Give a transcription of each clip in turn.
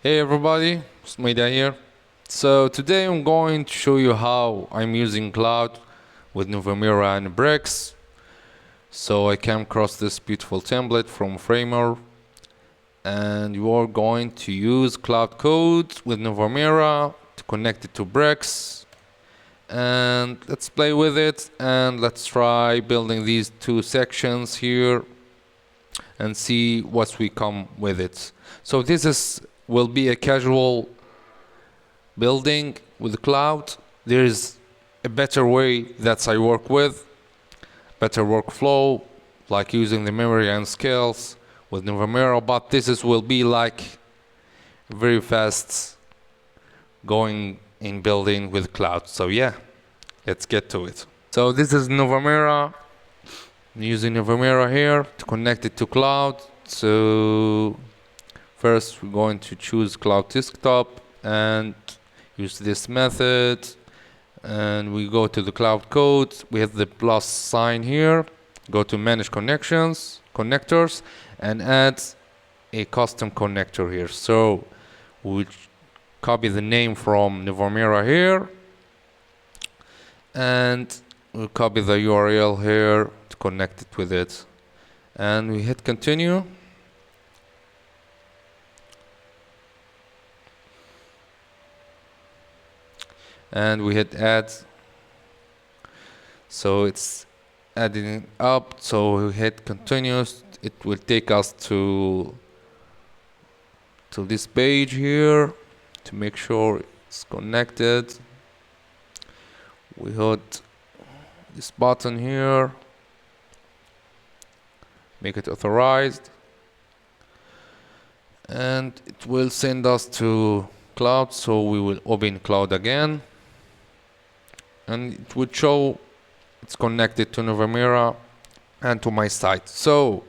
Hey everybody, Smaida here. So today I'm going to show you how I'm using Cloud with Novamira and Bricks. So I came across this beautiful template from Framer, and you are going to use Cloud Code with Novamira to connect it to Bricks. And let's play with it and let's try building these two sections here and see what we come with it. So this will be a casual building with cloud. There is a better way that I work with, better workflow, like using the memory and scales with Novamira, but will be like very fast going in building with cloud. So yeah, let's get to it. So this is Novamira. I'm using Novamira here to connect it to cloud. So first we're going to choose cloud desktop and use this method, and we go to the Cloud Code. We have the plus sign here, go to manage connectors, and add a custom connector here. So we copy the name from Novamira here, and we'll copy the URL here to connect it with it, and we hit continue. And we hit add, so it's adding up. So we hit continuous, it will take us to this page here to make sure it's connected. We hit this button here, make it authorized, and it will send us to cloud. So we will open cloud again, and it would show it's connected to Novamira and to my site. So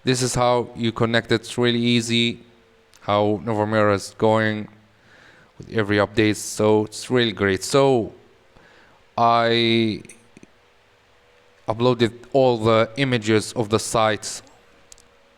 this is how you connect it. It's really easy how Novamira is going with every update. So it's really great. So I uploaded all the images of the sites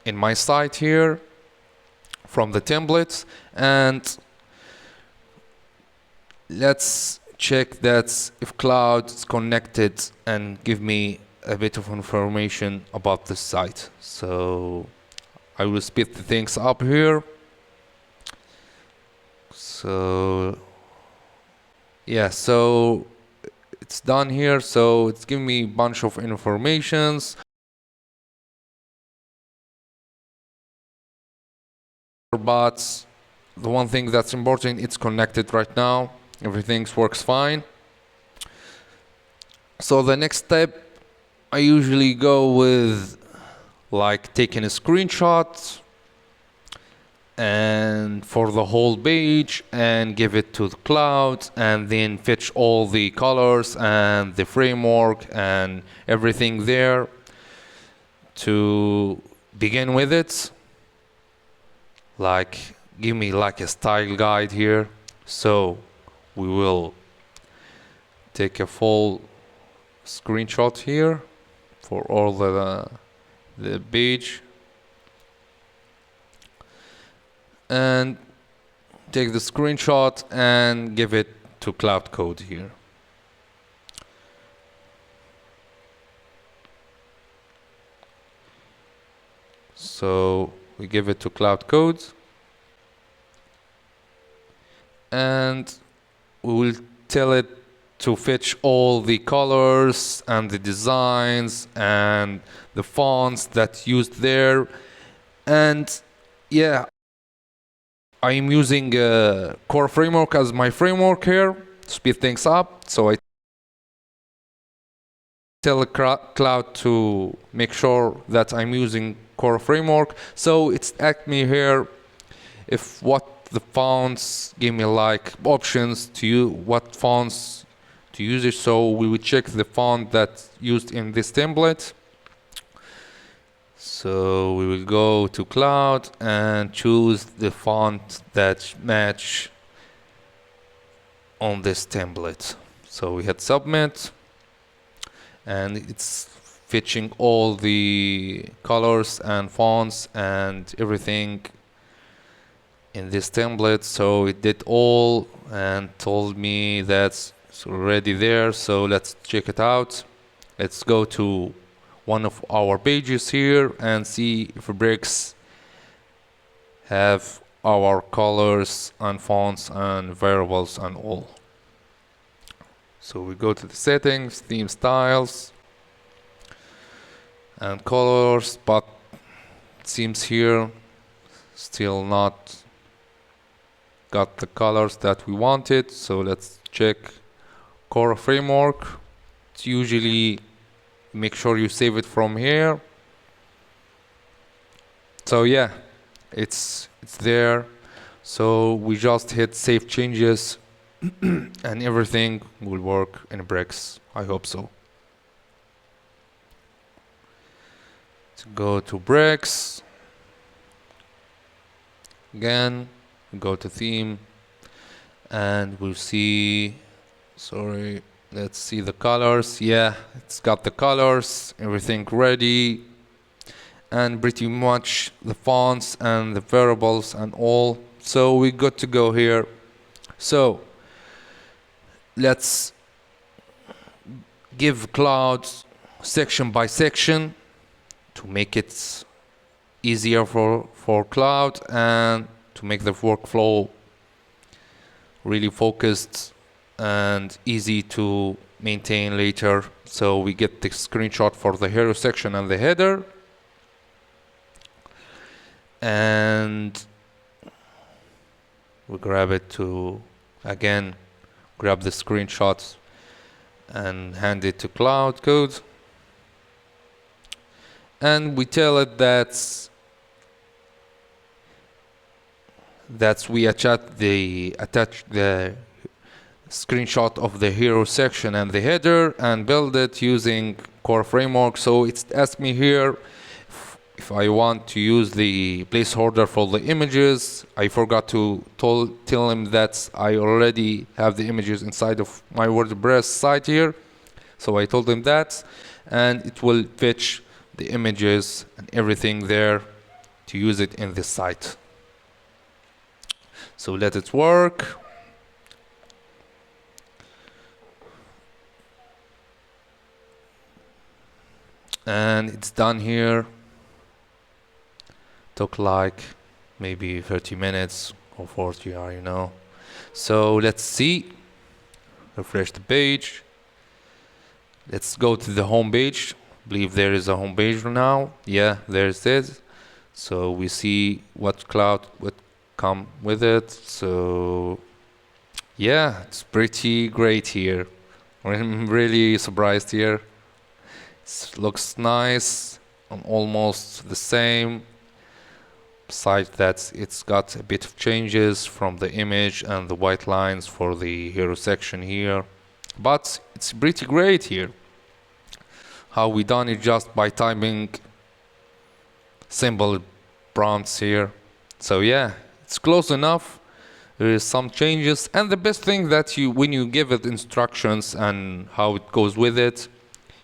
in my site here from the templates, and let's check that if cloud is connected and give me a bit of information about the site. So I will speed the things up here. So yeah, so it's done here. So it's giving me a bunch of informations, but the one thing that's important, it's connected right now. Everything works fine. So the next step, I usually go with like taking a screenshot and for the whole page and give it to the cloud, and then fetch all the colors and the framework and everything there to begin with it. Like give me like a style guide here. So we will take a full screenshot here for all the page, and take the screenshot and give it to Cloud Code here. So we give it to Cloud Code, and we will tell it to fetch all the colors and the designs and the fonts that used there. And yeah, I am using Core Framework as my framework here to speed things up. So I tell Cloud to make sure that I'm using Core Framework. So it's asking me here if what the fonts give me like options to use, what fonts to use it. So we will check the font that's used in this template. So we will go to cloud and choose the font that match on this template. So we hit submit, and it's fetching all the colors and fonts and everything in this template. So it did all and told me that's already there. So let's check it out. Let's go to one of our pages here and see if Bricks have our colors and fonts and variables and all. So we go to the settings, theme styles and colors, but it seems here still not got the colors that we wanted. So let's check core framework. It's usually make sure you save it from here. So yeah, it's there. So we just hit save changes and everything will work in Bricks. I hope so. To go to Bricks again, go to theme and we'll see, sorry, let's see the colors. Yeah, it's got the colors, everything ready, and pretty much the fonts and the variables and all. So we got to go here. So let's give Claude section by section to make it easier for Claude and to make the workflow really focused and easy to maintain later. So we get the screenshot for the hero section and the header, and we grab it to again grab the screenshot and hand it to Claude Code, and we tell it that we attach the screenshot of the hero section and the header and build it using core framework. So it's asked me here if I want to use the placeholder for the images. I forgot to tell him that I already have the images inside of my WordPress site here. So I told him that, and it will fetch the images and everything there to use it in this site. So let it work. And it's done here. Took like maybe 30 minutes or 40, you know. So let's see. Refresh the page. Let's go to the home page. I believe there is a home page now. Yeah, there it is. So we see what Claude would come with it. So yeah, it's pretty great here. I'm really surprised here. It looks nice and almost the same. Besides that, it's got a bit of changes from the image and the white lines for the hero section here. But it's pretty great here. How we done it just by typing simple prompts here. So yeah, it's close enough. There is some changes, and the best thing that when you give it instructions and how it goes with it,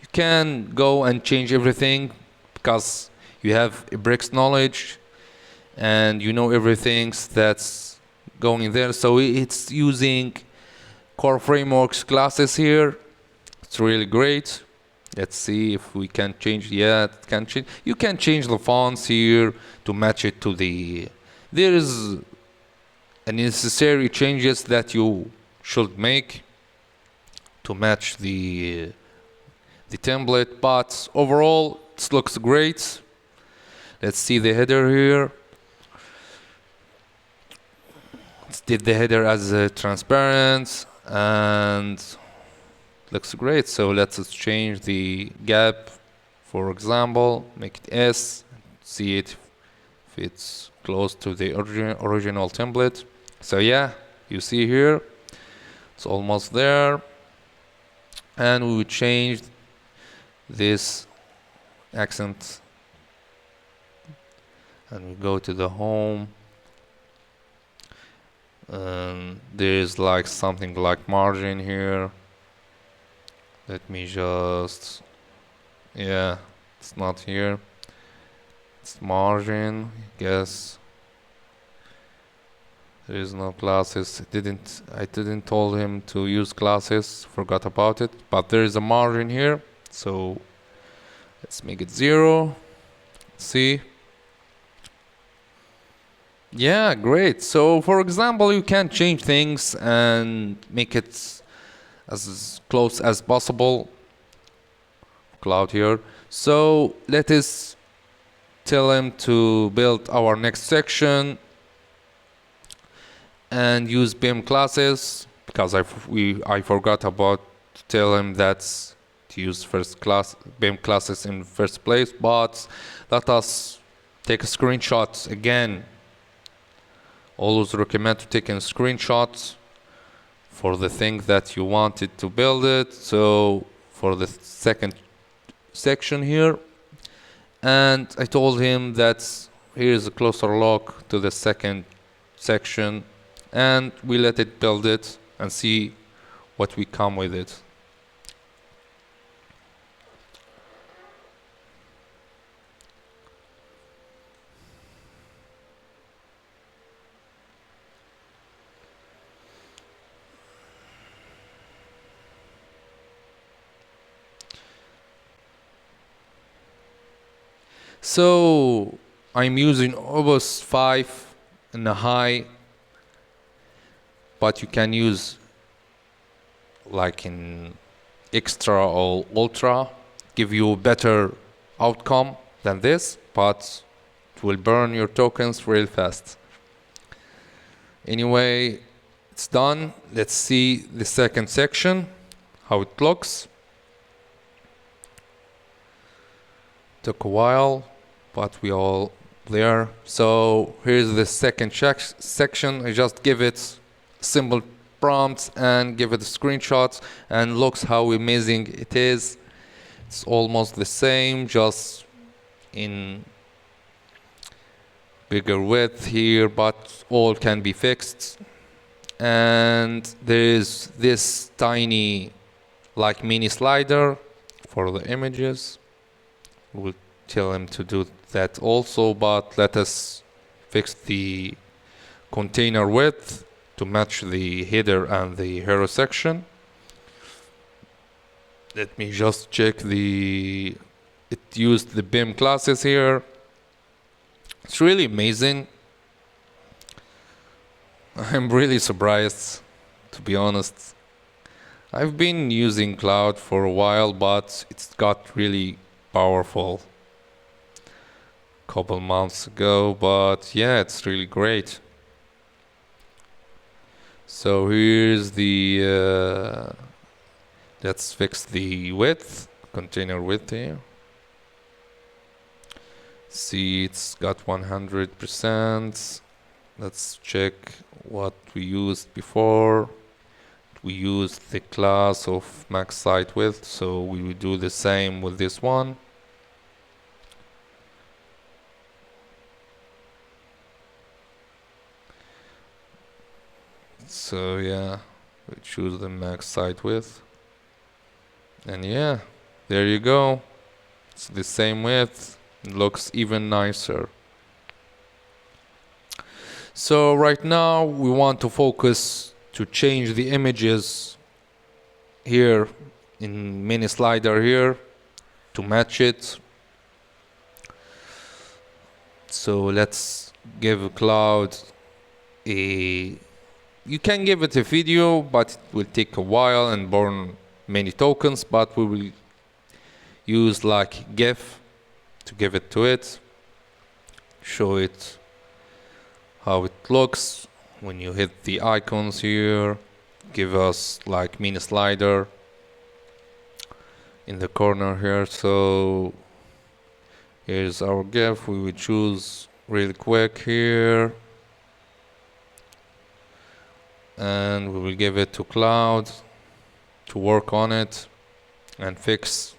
you can go and change everything because you have a Bricks knowledge and you know everything that's going in there. So it's using core frameworks classes here. It's really great. Let's see if we can change. Yeah, it can change. You can change the fonts here to match it to the. There is unnecessary changes that you should make to match the template, but overall it looks great. Let's see the header here. Let's did the header as transparent and looks great. So let's change the gap, for example, make it S, see it if it's close to the original template. So yeah, you see here, it's almost there. And we will change this accent and we go to the home. There's like something like margin here. Let me just, yeah, it's not here. It's margin, I guess. There is no classes. I didn't told him to use classes. Forgot about it. But there is a margin here. So let's make it 0. See? Yeah, great. So for example, you can change things and make it as close as possible. Cloud here. So let us tell him to build our next section and use BIM classes, because I forgot about to tell him that's to use BIM classes in first place. But let us take a screenshot again. Always recommend to take a screenshot for the thing that you wanted to build it. So for the second section here, and I told him that here's a closer look to the second section, and we let it build it and see what we come with it. So I'm using Opus 5 in the high, but you can use like in extra or ultra, give you a better outcome than this, but it will burn your tokens real fast. Anyway, it's done. Let's see the second section, how it looks. Took a while, but we all there. So here's the second section. I just give it simple prompts and give it screenshots, and looks how amazing it is. It's almost the same, just in bigger width here, but all can be fixed. And there is this tiny like mini slider for the images. We'll tell him to do that also, but let us fix the container width to match the header and the hero section. Let me just check it used the BIM classes here. It's really amazing. I'm really surprised, to be honest. I've been using Cloud for a while, but it's got really powerful couple months ago, but yeah, it's really great. So here's the let's fix the width, container width here. See, it's got 100%. Let's check what we used before. We used the class of max site width, so we will do the same with this one. So yeah, we choose the max site width, and yeah, there you go. It's the same width. It looks even nicer. So right now we want to focus to change the images here in mini slider here to match it. So let's give Cloud you can give it a video, but it will take a while and burn many tokens, but we will use like GIF to give it to it, show it how it looks when you hit the icons here. Give us like mini slider in the corner here. So here's our GIF. We will choose really quick here, and we will give it to Cloud to work on it and fix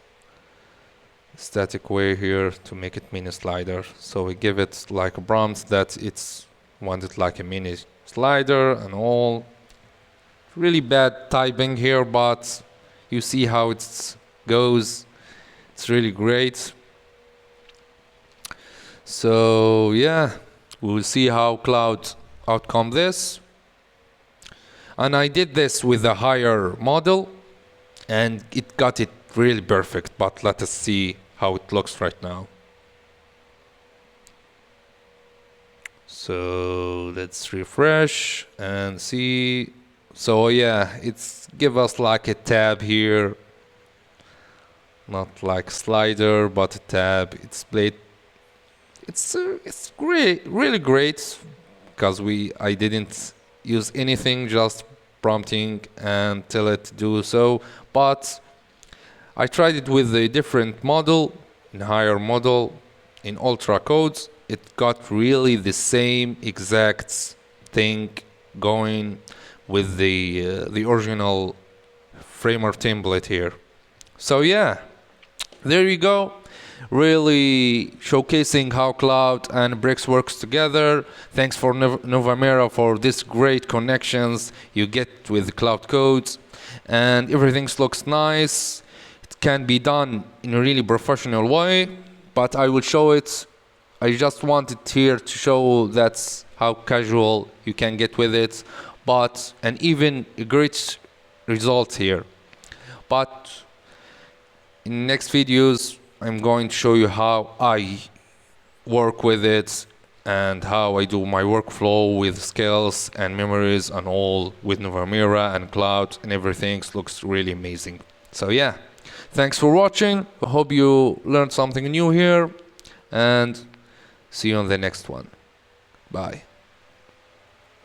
static way here to make it mini slider. So we give it like a prompt that it's wanted like a mini slider and all. Really bad typing here, but you see how it goes. It's really great. So yeah, we will see how Cloud outcome this. And I did this with a higher model and it got it really perfect, but let us see how it looks right now. So let's refresh and see. So yeah, it's give us like a tab here, not like slider but a tab. It's played. It's great, really great, because I didn't use anything, just prompting and tell it to do so. But I tried it with a different model, in higher model, in ultra codes. It got really the same exact thing going with the original framework template here. So yeah, there you go. Really showcasing how Cloud and Bricks works together. Thanks for Novamira for this great connections you get with Claude Codes, and everything looks nice. It can be done in a really professional way, but I will show it. I just wanted here to show that's how casual you can get with it, but and even a great result here. But in next videos, I'm going to show you how I work with it and how I do my workflow with skills and memories and all with Novamira and Cloud, and everything looks really amazing. So yeah, thanks for watching. I hope you learned something new here, and see you on the next one. Bye.